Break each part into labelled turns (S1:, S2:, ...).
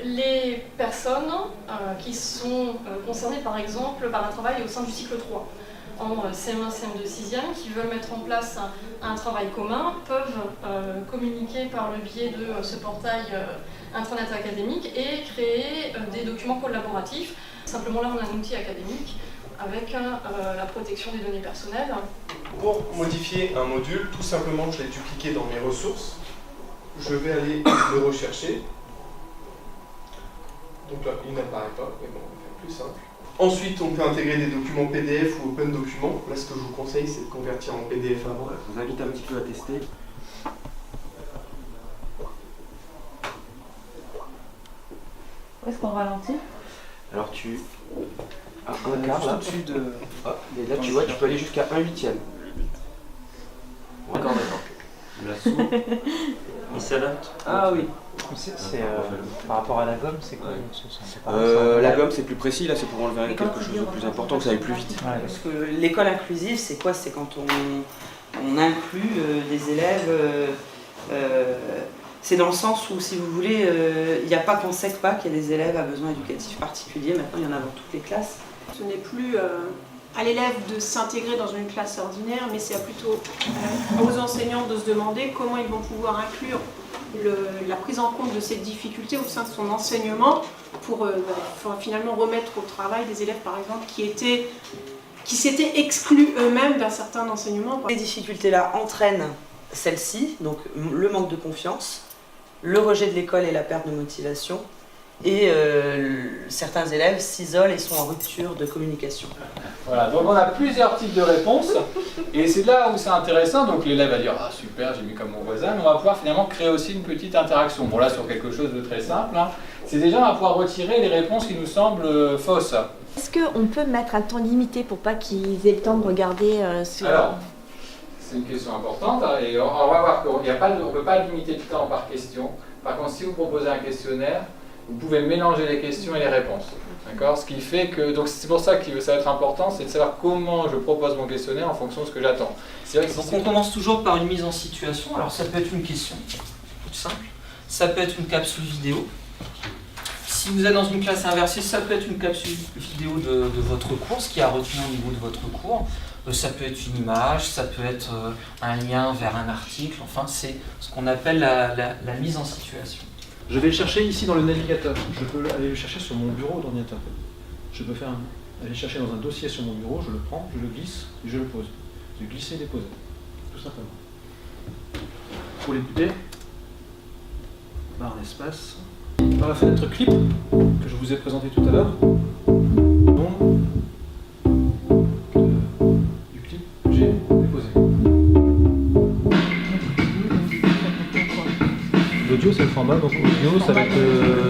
S1: les personnes qui sont concernées par exemple par un travail au sein du cycle 3, en CM1, CM2, 6e, qui veulent mettre en place un travail commun, peuvent communiquer par le biais de ce portail intranet académique et créer des documents collaboratifs. Simplement là on a un outil académique avec la protection des données personnelles.
S2: Pour modifier un module, tout simplement je l'ai dupliqué dans mes ressources. Je vais aller le rechercher. Donc là, il n'apparaît pas, mais bon, on va faire plus simple. Ensuite, on peut intégrer des documents PDF ou Open Documents. Là, ce que je vous conseille, c'est de convertir en PDF avant.
S3: Je vous invite un petit peu à tester.
S4: Où est-ce qu'on ralentit?
S3: Alors tu as un quart là, au-dessus de... Ah, et là tu vois, tu peux aller jusqu'à 1/8. D'accord, d'accord.
S5: La soupe, il s'adapte.
S4: Ah oui.
S6: Par rapport à la gomme, c'est quoi?
S3: La gomme c'est plus précis, là c'est pour enlever quelque chose de plus important, que ça aille plus vite.
S4: Parce que l'école inclusive, c'est quoi? C'est quand on inclut des élèves, c'est dans le sens où, si vous voulez, il n'y a pas qu'on sait pas qu'il y a des élèves à besoins éducatifs particuliers, maintenant il y en a dans toutes les classes.
S7: Ce n'est plus à l'élève de s'intégrer dans une classe ordinaire, mais c'est plutôt aux enseignants de se demander comment ils vont pouvoir inclure la prise en compte de ces difficultés au sein de son enseignement pour finalement remettre au travail des élèves, par exemple, qui s'étaient exclus eux-mêmes d'un certain enseignement.
S4: Ces difficultés-là entraînent celle-ci, donc le manque de confiance, le rejet de l'école et la perte de motivation, et certains élèves s'isolent et sont en rupture de communication.
S8: Voilà, donc on a plusieurs types de réponses, et c'est là où c'est intéressant. Donc l'élève va dire « Ah super, j'ai mis comme mon voisin », mais on va pouvoir finalement créer aussi une petite interaction. Bon là, sur quelque chose de très simple, hein, c'est déjà on va pouvoir retirer les réponses qui nous semblent fausses.
S9: Est-ce qu'on peut mettre un temps limité pour pas qu'ils aient le temps de regarder
S8: Alors, c'est une question importante, hein, et on va voir qu'on ne peut pas limiter le temps par question. Par contre, si vous proposez un questionnaire, vous pouvez mélanger les questions et les réponses. D'accord ? Ce qui fait que, donc c'est pour ça que ça va être important, c'est de savoir comment je propose mon questionnaire en fonction de ce que j'attends.
S6: Donc on commence toujours par une mise en situation. Alors ça peut être une question, toute simple. Ça peut être une capsule vidéo. Si vous êtes dans une classe inversée, ça peut être une capsule vidéo de votre cours, ce qui a retenu au niveau de votre cours. Ça peut être une image, ça peut être un lien vers un article. Enfin, c'est ce qu'on appelle la mise en situation.
S10: Je vais le chercher ici dans le navigateur. Je peux aller le chercher sur mon bureau d'ordinateur. Je peux aller le chercher dans un dossier sur mon bureau, je le prends, je le glisse et je le pose. Je glisser et déposer, tout simplement. Pour l'écouter, barre d'espace. Dans la fenêtre clip que je vous ai présenté tout à l'heure, du clip que j'ai déposé. L'audio c'est le format, donc audio ça va être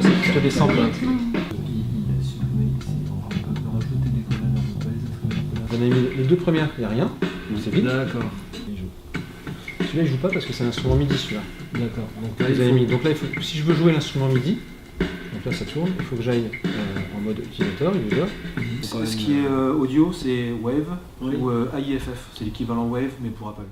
S10: c'est plutôt des samples. Vous en avez mis les deux premières, il n'y a rien, c'est vide. D'accord. Celui-là il joue pas parce que c'est un instrument MIDI celui-là. D'accord. Donc là, vous avez mis. Donc là, si je veux jouer l'instrument MIDI, donc là ça tourne, il faut que j'aille en mode utilisateur, user. Ce qui est audio c'est Wave ou AIFF, c'est l'équivalent Wave mais pour Apple.